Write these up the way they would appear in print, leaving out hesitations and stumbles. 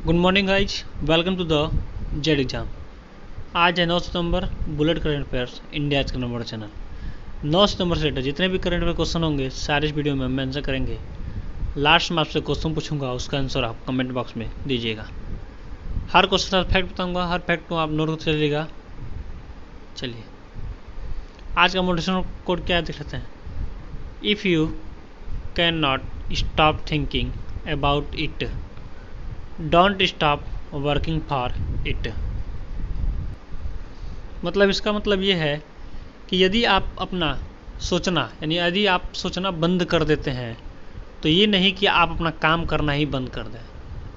Good morning guys, welcome to the Z exam. आज है 9 सितंबर। बुलेट करंट अफेयर्स इंडिया का नंबर चैनल। 9 सितंबर से लेकर जितने भी करंट अफेयर क्वेश्चन होंगे सारे इस वीडियो में हम आंसर करेंगे। लास्ट में आपसे क्वेश्चन पूछूंगा, उसका आंसर आप कमेंट बॉक्स में दीजिएगा। हर क्वेश्चन का फैक्ट बताऊंगा, हर फैक्ट को आप नोट करते चलिएगा। चलिए, आज का मोटिवेशनल कोड क्या है देख लेते हैं। If you can not stop thinking about it, don't stop working for it. मतलब इसका मतलब ये है कि यदि आप अपना सोचना यानी यदि आप सोचना बंद कर देते हैं तो ये नहीं कि आप अपना काम करना ही बंद कर दें।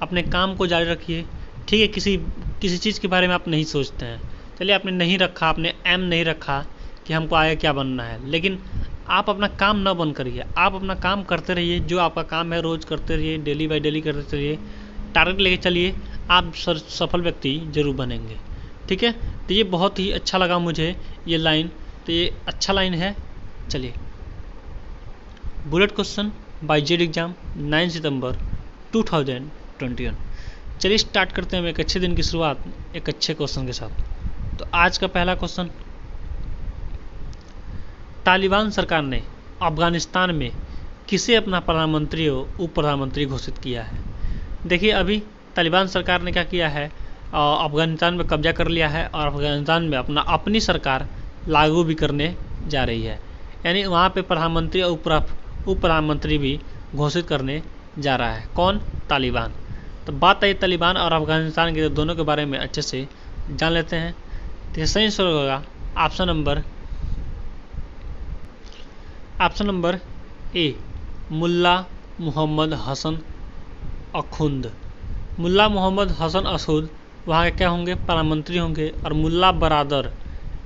अपने काम को जारी रखिए। ठीक है, किसी चीज़ के बारे में आप नहीं सोचते हैं, चलिए आपने नहीं रखा, आपने एम नहीं रखा कि हमको आगे क्या बनना है, लेकिन आप अपना काम ना बंद करिए। आप अपना काम करते रहिए, जो आपका काम है रोज़ करते रहिए, डेली बाय डेली करते रहिए। टारगेट लेके चलिए, आप सफल व्यक्ति जरूर बनेंगे। ठीक है, तो ये बहुत ही अच्छा लगा मुझे ये लाइन, तो ये अच्छा लाइन है। चलिए, bullet question by Z exam 9 सितंबर 2021। चलिए स्टार्ट करते हैं एक अच्छे दिन की शुरुआत एक अच्छे क्वेश्चन के साथ। तो आज का पहला क्वेश्चन, तालिबान सरकार ने अफगानिस्तान में किसे अपना प्रधानमंत्री और उप प्रधानमंत्री घोषित किया है। देखिए, अभी तालिबान सरकार ने क्या किया है, अफगानिस्तान में कब्जा कर लिया है और अफगानिस्तान में अपनी सरकार लागू भी करने जा रही है। यानी वहाँ पे प्रधानमंत्री और उप प्रधानमंत्री भी घोषित करने जा रहा है। कौन? तालिबान। तो बात आई तालिबान और अफगानिस्तान के दोनों के बारे में अच्छे से जान लेते हैं। तो सही आंसर होगा ऑप्शन नंबर ए, मुल्ला मोहम्मद हसन अखुंद। मुल्ला मोहम्मद हसन असूद वहाँ के क्या होंगे? प्रधानमंत्री होंगे। और मुल्ला बरादर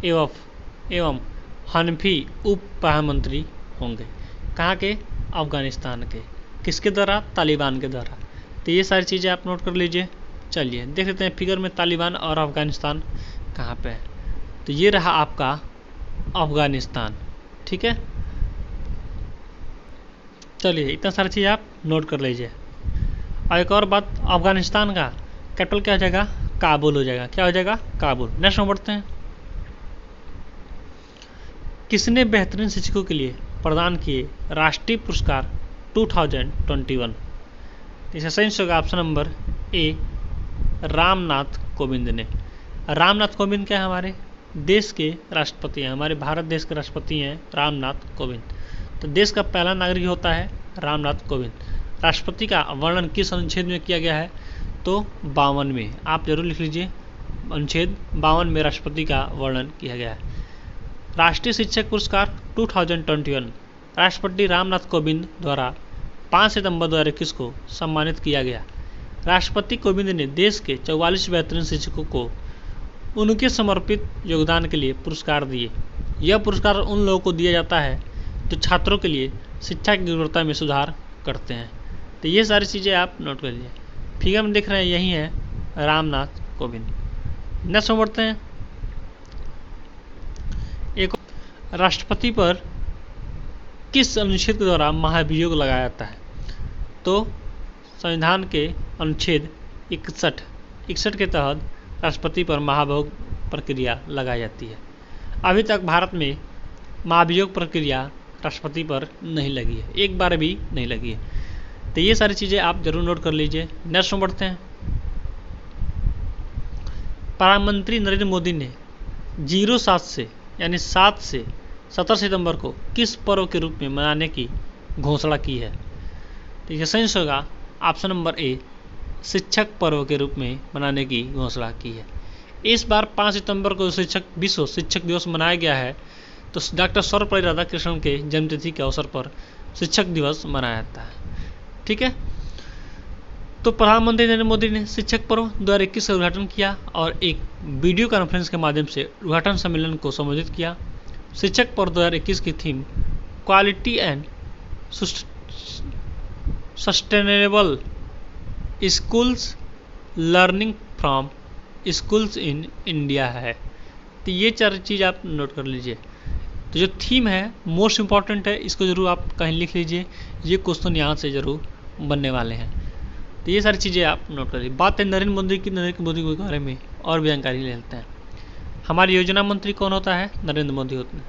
एवं हनफी उप प्रधानमंत्री होंगे। कहाँ के? अफगानिस्तान के। किसके द्वारा? तालिबान के द्वारा। तो ये सारी चीज़ें आप नोट कर लीजिए। चलिए देख लेते हैं फिगर में तालिबान और अफगानिस्तान कहाँ पे है। तो ये रहा आपका अफगानिस्तान। ठीक है, चलिए इतना सारी चीज़ आप नोट कर लीजिए। और एक और बात, अफगानिस्तान का कैपिटल क्या हो जाएगा? काबुल हो जाएगा। क्या हो जाएगा? काबुल। नेक्स्ट में बढ़ते हैं। किसने बेहतरीन शिक्षकों के लिए प्रदान किए राष्ट्रीय पुरस्कार 2021? इसका सही होगा ऑप्शन नंबर ए, रामनाथ कोविंद ने। रामनाथ कोविंद क्या है? हमारे देश के राष्ट्रपति हैं, हमारे भारत देश के राष्ट्रपति हैं रामनाथ कोविंद। तो देश का पहला नागरिक होता है रामनाथ कोविंद। राष्ट्रपति का वर्णन किस अनुच्छेद में किया गया है? तो 52 में। आप जरूर लिख लीजिए, अनुच्छेद 52 में राष्ट्रपति का वर्णन किया गया है। राष्ट्रीय शिक्षक पुरस्कार 2021 राष्ट्रपति रामनाथ कोविंद द्वारा 5 सितंबर 2021 को सम्मानित किया गया। राष्ट्रपति कोविंद ने देश के 44 बेहतरीन शिक्षकों को उनके समर्पित योगदान के लिए पुरस्कार दिए। यह पुरस्कार उन लोगों को दिया जाता है जो छात्रों के लिए शिक्षा की गुणवत्ता में सुधार करते हैं। तो ये सारी चीज़ें आप नोट कर लीजिए। फिगर में देख रहे हैं, यही है रामनाथ कोविंद। नेक्स्ट में बढ़ते हैं। एक, राष्ट्रपति पर किस अनुच्छेद के द्वारा महाभियोग लगाया जाता है? तो संविधान के अनुच्छेद 61 के तहत राष्ट्रपति पर महाभियोग प्रक्रिया लगाई जाती है। अभी तक भारत में महाभियोग प्रक्रिया राष्ट्रपति पर नहीं लगी है, एक बार भी नहीं लगी है। तो ये सारी चीज़ें आप जरूर नोट कर लीजिए। नेक्स्ट में बढ़ते हैं। प्रधानमंत्री नरेंद्र मोदी ने 07 से यानी 7 से 17 सितंबर को किस पर्व के रूप में मनाने की घोषणा की है? तो ये सही होगा ऑप्शन नंबर ए, शिक्षक पर्व के रूप में मनाने की घोषणा की है। इस बार 5 सितंबर को विश्व शिक्षक दिवस मनाया गया है। तो डॉक्टर सर्वपल्ली राधाकृष्णन के जन्मतिथि के अवसर पर शिक्षक दिवस मनाया जाता है। ठीक है, तो प्रधानमंत्री नरेंद्र मोदी ने शिक्षक पर्व 2021 का उद्घाटन किया और एक वीडियो कॉन्फ्रेंस के माध्यम से उद्घाटन सम्मेलन को संबोधित किया। शिक्षक पर्व 2021 की theme quality and sustainable schools learning from schools in India है। तो ये 4 चीज़ आप नोट कर लीजिए। तो जो थीम है मोस्ट इम्पॉर्टेंट है, इसको जरूर आप कहीं लिख लीजिए। ये क्वेश्चन यहाँ से जरूर बनने वाले हैं। तो ये सारी चीज़ें आप नोट करिए। बात है नरेंद्र मोदी के बारे में और भी जानकारी ले लेते हैं। हमारे योजना मंत्री कौन होता है? नरेंद्र मोदी होते हैं।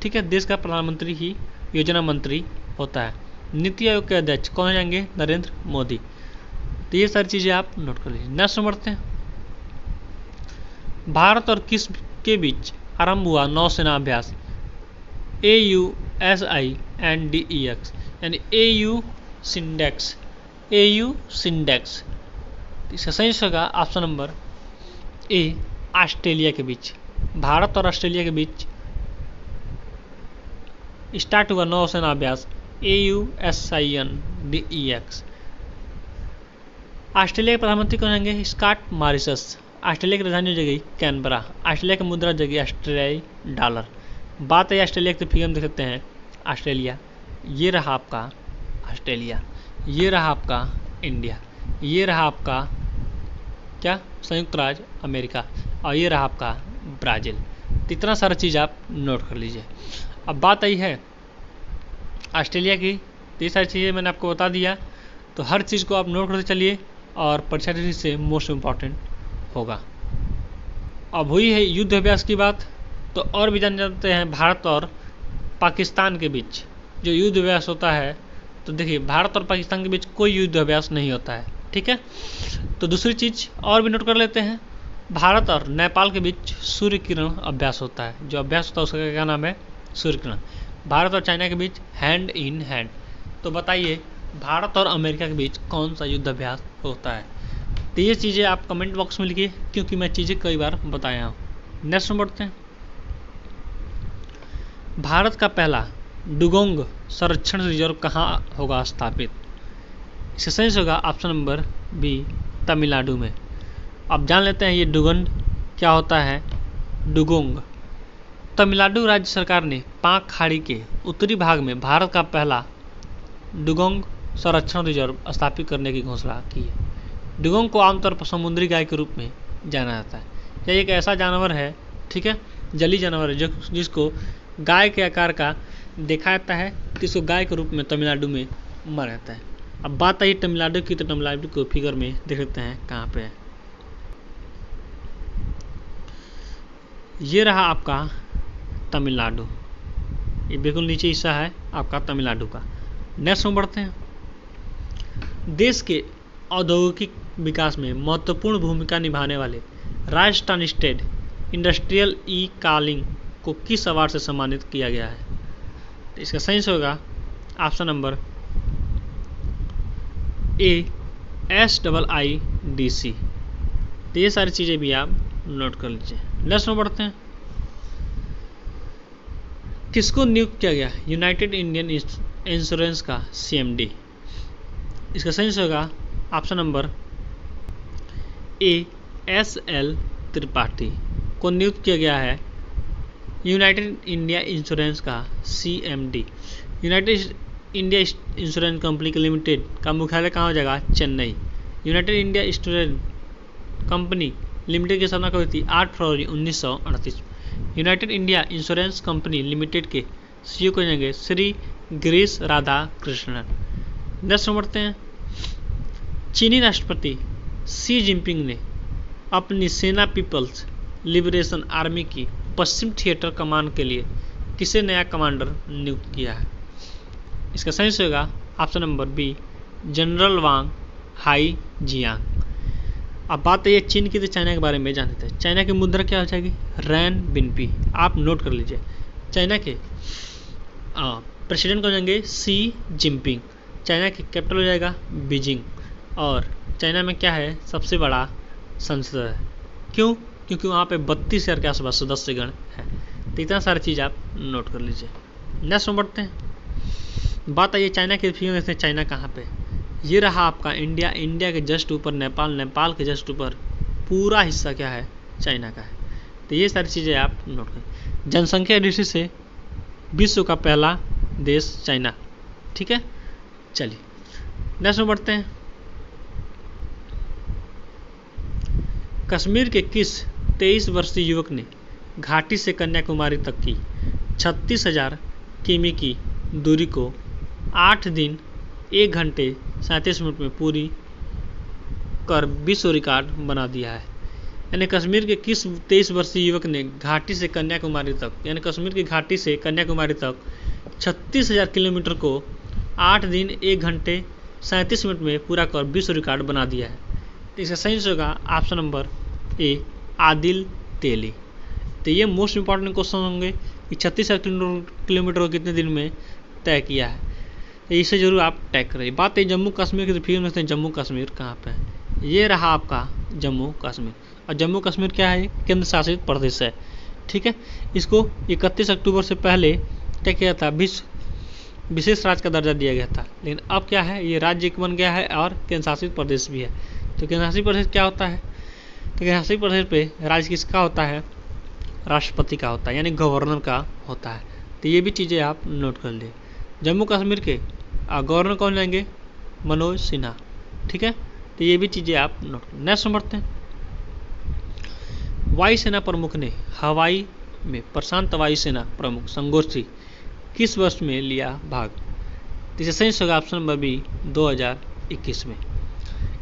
ठीक है, देश का प्रधानमंत्री ही योजना मंत्री होता है। नीति आयोग के अध्यक्ष कौन जाएंगे? नरेंद्र मोदी। तो ये सारी चीज़ें आप नोट कर लीजिए। नेक्स्ट बढ़ते हैं। भारत और किस के बीच आरंभ हुआ नौसेना अभ्यास? AUSINDEX यानी AU सिंडेक्स। इसका सही होगा ऑप्शन नंबर ए, ऑस्ट्रेलिया के बीच। भारत और ऑस्ट्रेलिया के बीच स्टार्ट हुआ नौसेना अभ्यास AUSINDEX। ऑस्ट्रेलिया के प्रधानमंत्री कौन होंगे? Scott Morrison. ऑस्ट्रेलिया की राजधानी हो जाएगी कैनबरा। ऑस्ट्रेलिया की मुद्रा हो जाएगी ऑस्ट्रेलियाई डॉलर। बात है ऑस्ट्रेलिया की, तो फिगर देख सकते हैं ऑस्ट्रेलिया, ये रहा आपका ऑस्ट्रेलिया, ये रहा आपका इंडिया, ये रहा आपका क्या संयुक्त राज्य अमेरिका, और ये रहा आपका ब्राज़ील। तो इतना सारा चीज़ आप नोट कर लीजिए। अब बात आई है ऑस्ट्रेलिया की, तो ये सारी चीज़ें मैंने आपको बता दिया। तो हर चीज़ को आप नोट करते चलिए और परीक्षा दृष्टि से मोस्ट इम्पॉर्टेंट होगा। अब हुई है युद्ध अभ्यास की बात, तो और भी जान जाते हैं भारत और पाकिस्तान के बीच जो युद्ध अभ्यास होता है। तो देखिए, भारत और पाकिस्तान के बीच कोई युद्ध अभ्यास नहीं होता है। ठीक है, तो दूसरी चीज़ और भी नोट कर लेते हैं। भारत और नेपाल के बीच सूर्य किरण अभ्यास होता है। जो अभ्यास होता है उसका क्या नाम है? सूर्य किरण। भारत और चाइना के बीच हैंड इन हैंड। तो बताइए भारत और अमेरिका के बीच कौन सा युद्ध अभ्यास होता है? तो ये चीज़ें आप कमेंट बॉक्स में लिखिए, क्योंकि मैं चीज़ें कई बार बताया हूँ। नेक्स्ट बढ़ते हैं। भारत का पहला डुगोंग संरक्षण रिजर्व कहाँ होगा स्थापित? इसका सही होगा ऑप्शन नंबर बी, तमिलनाडु में। अब जान लेते हैं ये डुगोंग क्या होता है। डुगोंग तमिलनाडु राज्य सरकार ने पाक खाड़ी के उत्तरी भाग में भारत का पहला डुगोंग संरक्षण रिजर्व स्थापित करने की घोषणा की है। डुगोंग को आमतौर पर समुद्री गाय के रूप में जाना जाता है। यह एक ऐसा जानवर है, ठीक है, जलीय जानवर है, जिसको गाय के आकार का देखा जाता है, जिसको गाय के रूप में तमिलनाडु में माना जाता है। अब बात आई तमिलनाडु की, तो तमिलनाडु को फिगर में देख लेते हैं कहाँ पे है। ये रहा आपका तमिलनाडु, ये बिल्कुल नीचे हिस्सा है आपका तमिलनाडु का। नेक्स्ट में बढ़ते हैं। देश के औद्योगिक विकास में महत्वपूर्ण भूमिका निभाने वाले राजस्थान स्टेट इंडस्ट्रियल ई कालिंग को किस अवार्ड से सम्मानित किया गया है? तो इसका सही होगा ऑप्शन नंबर ए, SIIDC। तो ये सारी चीज़ें भी आप नोट कर लीजिए। नेक्स्ट में बढ़ते हैं। किसको नियुक्त किया गया यूनाइटेड इंडियन इंश्योरेंस का CMD? इसका सही होगा ऑप्शन नंबर ए, SL त्रिपाठी को नियुक्त किया गया है यूनाइटेड इंडिया इंश्योरेंस का CMD। United India insurance company limited का मुख्यालय कहाँ हो जाएगा? Chennai. United India insurance company limited की स्थापना कब हुई थी? 8 फरवरी 1938। United India insurance company limited के CEO को जाएंगे श्री गिरीश राधा कृष्णन। नेक्स्ट बढ़ते हैं। चीनी राष्ट्रपति शी जिनपिंग ने अपनी सेना पीपल्स लिबरेशन आर्मी की पश्चिम थिएटर कमान के लिए किसे नया कमांडर नियुक्त किया है? इसका सही होगा ऑप्शन नंबर बी, जनरल वांग हाई जियांग। अब बात है चीन की, तो चाइना के बारे में जानते हैं। चाइना की मुद्रा क्या हो जाएगी? रैन बिनपी। आप नोट कर लीजिए। चाइना के प्रेसिडेंट कौन जाएंगे? Xi Jinping. चाइना की कैपिटल हो जाएगा बीजिंग। और चाइना में क्या है? सबसे बड़ा संसद है। क्यों? क्योंकि वहाँ पे 32,000 के आसपास सदस्यगण है। तो इतना सारी चीज़ आप नोट कर लीजिए। नेक्स्ट बढ़ते हैं। बात आई चाइना के फिगर देखते हैं। चाइना कहाँ पे? ये रहा आपका इंडिया। इंडिया के जस्ट ऊपर नेपाल, नेपाल के जस्ट ऊपर पूरा हिस्सा क्या है? चाइना का है। तो ये सारी चीज़ें आप नोट करें। जनसंख्या दृष्टि से विश्व का पहला देश चाइना। ठीक है, चलिए नेक्स्ट में बढ़ते हैं। कश्मीर के किस 23 वर्षीय युवक ने घाटी से कन्याकुमारी तक की 36,000 किमी की दूरी को 8 दिन 1 घंटे 37 मिनट में पूरी कर विश्व रिकॉर्ड बना दिया है। यानी कश्मीर के किस 23 वर्षीय युवक ने घाटी से कन्याकुमारी तक, यानी कश्मीर की घाटी से कन्याकुमारी तक 36,000 किलोमीटर को 8 दिन 1 घंटे 37 मिनट में पूरा कर विश्व रिकॉर्ड बना दिया है। तो इसका सही होगा ऑप्शन नंबर ए, आदिल तेली। तो ये मोस्ट इंपॉर्टेंट क्वेश्चन होंगे कि 36,000 किलोमीटर को कितने दिन में तय किया है, तो इसे जरूर आप टैग करें। बात है जम्मू कश्मीर की, तो फिर में जम्मू कश्मीर कहाँ पे है, ये रहा आपका जम्मू कश्मीर। और जम्मू कश्मीर क्या है, केंद्र शासित प्रदेश है। ठीक है, इसको 31 अक्टूबर से पहले क्या किया था, विशेष राज्य का दर्जा दिया गया था, लेकिन अब क्या है, ये राज्य बन गया है और केंद्र शासित प्रदेश भी है। तो केंद्र शासित प्रदेश क्या होता है, तो केंद्र शासित प्रदेश पे राज्य किसका होता है, राष्ट्रपति का होता है, यानी गवर्नर का होता है। तो ये भी चीज़ें आप नोट कर लिए। जम्मू कश्मीर के गवर्नर कौन लेंगे, मनोज सिन्हा। ठीक है, तो ये भी चीज़ें आप नोट कर। नेक्स्ट बढ़ते हैं। वायुसेना प्रमुख ने हवाई में प्रशांत वायुसेना प्रमुख संगोष्ठी किस वर्ष में लिया भाग, तो इसे सही होगा ऑप्शन नंबर बी, 2021 में।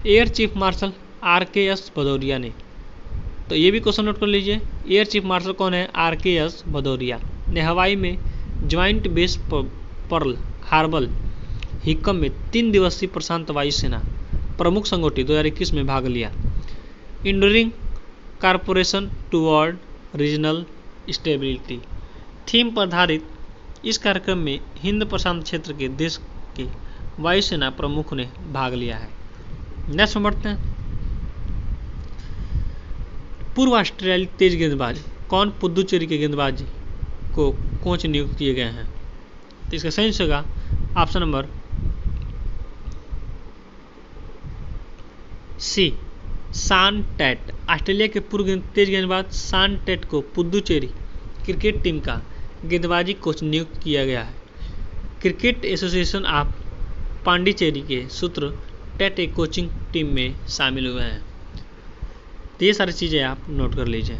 Air chief marshal RKS Bhadauria ने, तो ये भी क्वेश्चन नोट कर लीजिए, एयर चीफ मार्शल कौन है, RKS भदौरिया ने हवाई में ज्वाइंट बेस पर्ल हार्बर हिकम में 3 दिवसीय प्रशांत वायुसेना प्रमुख संगोष्ठी 2021 में भाग लिया। Enduring corporation toward regional stability theme पर आधारित इस कार्यक्रम में हिंद प्रशांत क्षेत्र के देश के वायुसेना प्रमुख ने भाग लिया है। नेक्स्ट बढ़ते हैं। पूर्व ऑस्ट्रेलियाई तेज गेंदबाज कौन पुदुचेरी के गेंदबाज को कोच नियुक्त किए गए हैं, तो इसका सही होगा ऑप्शन नंबर सी, सान टैट। ऑस्ट्रेलिया के पूर्व तेज गेंदबाज सान टैट को पुदुचेरी क्रिकेट टीम का गेंदबाजी कोच नियुक्त किया गया है। क्रिकेट एसोसिएशन ऑफ पांडिचेरी के सूत्र टैट एक कोचिंग टीम में शामिल हुए हैं। तो ये सारी चीज़ें आप नोट कर लीजिए।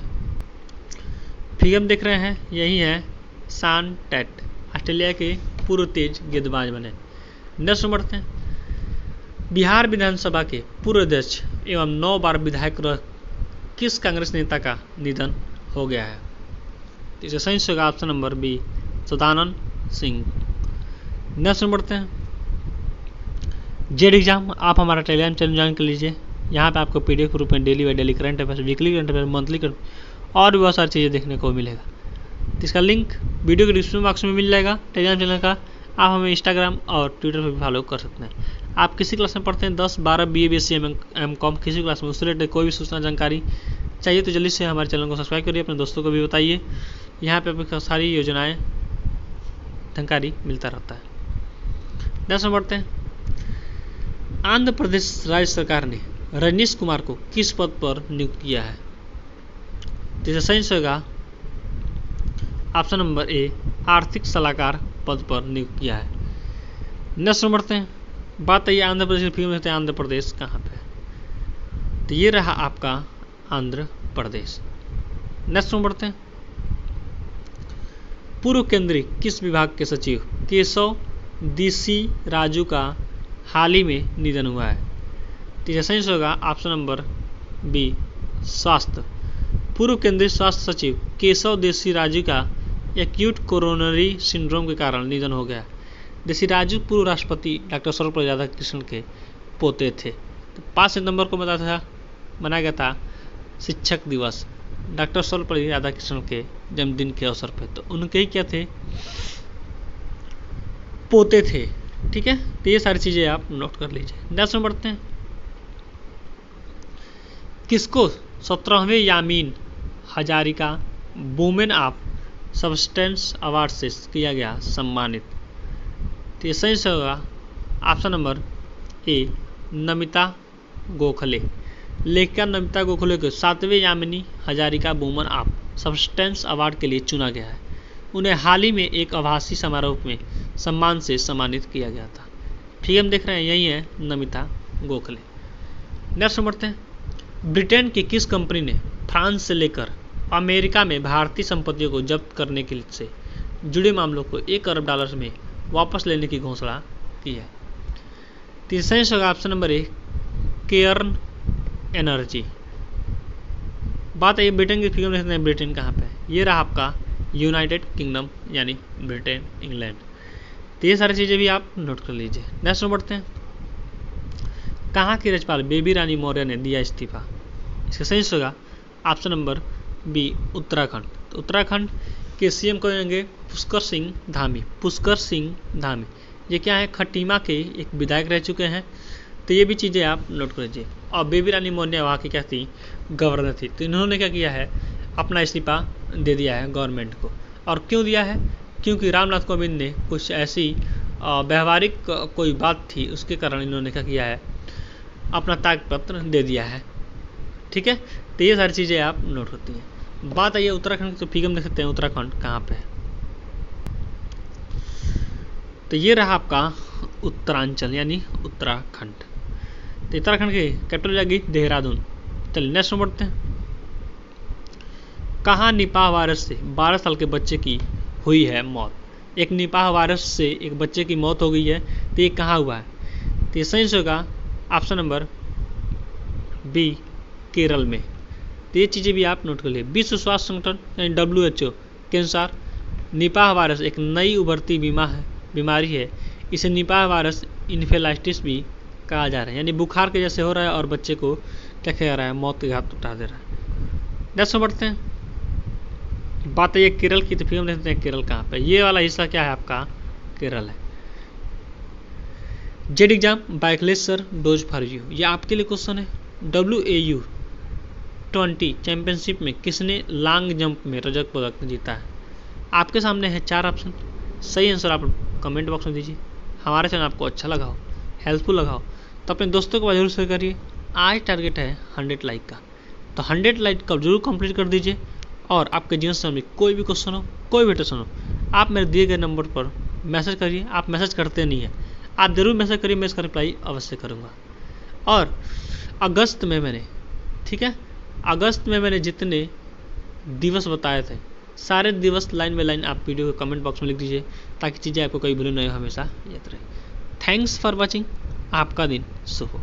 फिर हम देख रहे हैं, यही है सान टैट, ऑस्ट्रेलिया के पूर्व तेज गेंदबाज बने। नेक्स्ट बढ़ते हैं। बिहार विधानसभा के पूर्व अध्यक्ष एवं 9 बार विधायक रह किस कांग्रेस नेता का निधन हो गया है, तो इसे सही होगा option number B, Sadanand Singh. Next बढ़ते हैं। जेड एग्जाम आप हमारा टेलीग्राम चैनल ज्वाइन कर लीजिए। यहाँ पे आपको PDF के रूप में डेली व daily current affairs, weekly current affairs, monthly current और भी बहुत सारी चीज़ें देखने को मिलेगा। तो इसका लिंक वीडियो के डिस्क्रिप्शन बॉक्स में मिल जाएगा टेलीग्राम चैनल का। आप हमें इंस्टाग्राम और ट्विटर पर भी फॉलो कर सकते हैं। आप किसी क्लास में पढ़ते हैं, 10, 12, BA, BSc, M.Com, किसी क्लास में उससे रिलेटेड कोई भी सूचना जानकारी चाहिए तो जल्दी से हमारे चैनल को सब्सक्राइब करिए, अपने दोस्तों को भी बताइए। यहाँ पे आपको सारी योजनाएं जानकारी मिलता रहता है। नेक्स्ट बढ़ते हैं। आंध्र प्रदेश राज्य सरकार ने रजनीश कुमार को किस पद पर नियुक्त किया है, तो इसे सही होगा ऑप्शन नंबर ए, आर्थिक सलाहकार पद पर नियुक्त किया है। नेक्स्ट बढ़ते हैं। बात है आंध्र प्रदेश, फिर में आंध्र प्रदेश कहाँ पे है, तो ये रहा आपका आंध्र प्रदेश। नेक्स्ट बढ़ते हैं। पूर्व केंद्रीय किस विभाग के सचिव केशव DC राजू का हाल ही में निधन हुआ है, तो यह सही होगा ऑप्शन नंबर बी, स्वास्थ्य। पूर्व केंद्रीय स्वास्थ्य सचिव केशव देसी राजू का एक्यूट कोरोनरी सिंड्रोम के कारण निधन हो गया। देसी राजू पूर्व राष्ट्रपति डॉक्टर सर्वपल्ली राधाकृष्णन के पोते थे। तो 5 सितंबर को मनाया गया था शिक्षक दिवस, डॉक्टर सर्वपल्ली राधाकृष्णन के जन्मदिन के अवसर पर। तो उनके ही क्या थे, पोते थे। ठीक है, तो ये सारी चीज़ें आप नोट कर लीजिए। नेक्स्ट में बढ़ते हैं। किसको 17वें Yamin Hazarika women of substance award से किया गया सम्मानित, तो ये सही होगा option number A, Namita Gokhale. लेखिका नमिता गोखले को 7वें Yamini Hazarika women of substance award के लिए चुना गया है। उन्हें हाल ही में एक आभासी समारोह में सम्मान से सम्मानित किया गया था। फिर हम देख रहे हैं, यही है नमिता गोखले। नेक्स्ट बढ़ते हैं। ब्रिटेन की किस कंपनी ने फ्रांस से लेकर अमेरिका में भारतीय संपत्तियों को जब्त करने के से जुड़े मामलों को $1 अरब में वापस लेने की घोषणा की है, तो सही होगा ऑप्शन नंबर ए, केयर्न एनर्जी। बात है ब्रिटेन की फिगर में देखते हैं, ब्रिटेन कहाँ पे है। ये रहा आपका यूनाइटेड किंगडम यानी ब्रिटेन, इंग्लैंड। तो ये सारी चीज़ें भी आप नोट कर लीजिए। नेक्स्ट में बढ़ते हैं। कहाँ की राज्यपाल बेबी रानी मौर्य ने दिया इस्तीफा? इसका सही होगा ऑप्शन नंबर बी, उत्तराखंड। तो उत्तराखंड के सीएम को होंगे पुष्कर सिंह धामी। पुष्कर सिंह धामी ये क्या है, खटीमा के एक विधायक रह चुके हैं। तो ये भी चीज़ें आप नोट कर लीजिए। और बेबी रानी मौर्य वहाँ की क्या थी, गवर्नर थी। तो इन्होंने क्या किया है, अपना इस्तीफा दे दिया है गवर्नमेंट को। और क्यों दिया है, क्योंकि रामनाथ कोविंद ने कुछ ऐसी व्यवहारिक कोई बात थी, उसके कारण इन्होंने क्या किया है, अपना त्यागपत्र दे दिया है। ठीक है, तो ये सारी चीज़ें आप नोट करती हैं। बात आइए उत्तराखंड की, तो फिगर में देख सकते हैं उत्तराखंड कहाँ पे है। तो ये रहा आपका उत्तरांचल यानी उत्तराखंड। तो उत्तराखंड की कैपिटल जाएगी देहरादून। चलिए नेक्स्ट में बढ़ते हैं। कहाँ निपाह वायरस से 12 साल के बच्चे की हुई है मौत? एक निपाह वायरस से एक बच्चे की मौत हो गई है। तो ये कहाँ हुआ है? तो ये सही होगा ऑप्शन नंबर बी, केरल में। तो ये चीज़ें भी आप नोट कर लिए। विश्व स्वास्थ्य संगठन यानी WHO के अनुसार निपाह वायरस एक नई उभरती बीमारी है। इसे निपाह वायरस इन्फेलाइटिस भी कहा जा रहा है, यानी बुखार के जैसे हो रहा है और बच्चे को क्या कह रहा है, मौत के घाट उठा दे रहा है। नेक्स्ट बढ़ते हैं। बात है केरल की, तो फिर हम देखते हैं केरल कहाँ पे। ये वाला हिस्सा क्या है आपका, केरल है। जेड एग्जाम बाइकलेसर डोज फॉर यू, ये आपके लिए क्वेश्चन है। WAU 20 चैंपियनशिप में किसने लॉन्ग जंप में रजत पदक जीता है? आपके सामने है 4 ऑप्शन। सही आंसर आप कमेंट बॉक्स में दीजिए। हमारा चैनल आपको अच्छा लगा हो, हेल्पफुल लगा हो, तो अपने दोस्तों के पास जरूर शेयर करिए। आज टारगेट है 100 लाइक का, तो 100 लाइक का जरूर कंप्लीट कर दीजिए। और आपके जीवन से कोई भी क्वेश्चन हो, कोई भी टेंशन हो, आप मेरे दिए गए नंबर पर मैसेज करिए। आप मैसेज करते नहीं हैं, आप जरूर मैसेज करिए, मैं इसका रिप्लाई अवश्य करूँगा। और अगस्त में मैंने, ठीक है, अगस्त में मैंने जितने दिवस बताए थे, सारे दिवस लाइन बाय लाइन आप वीडियो को कमेंट बॉक्स में लिख दीजिए, ताकि चीज़ें आपको कोई भूल नहीं हो, हमेशा याद रहे। Thanks for watching. आपका दिन शुभ हो।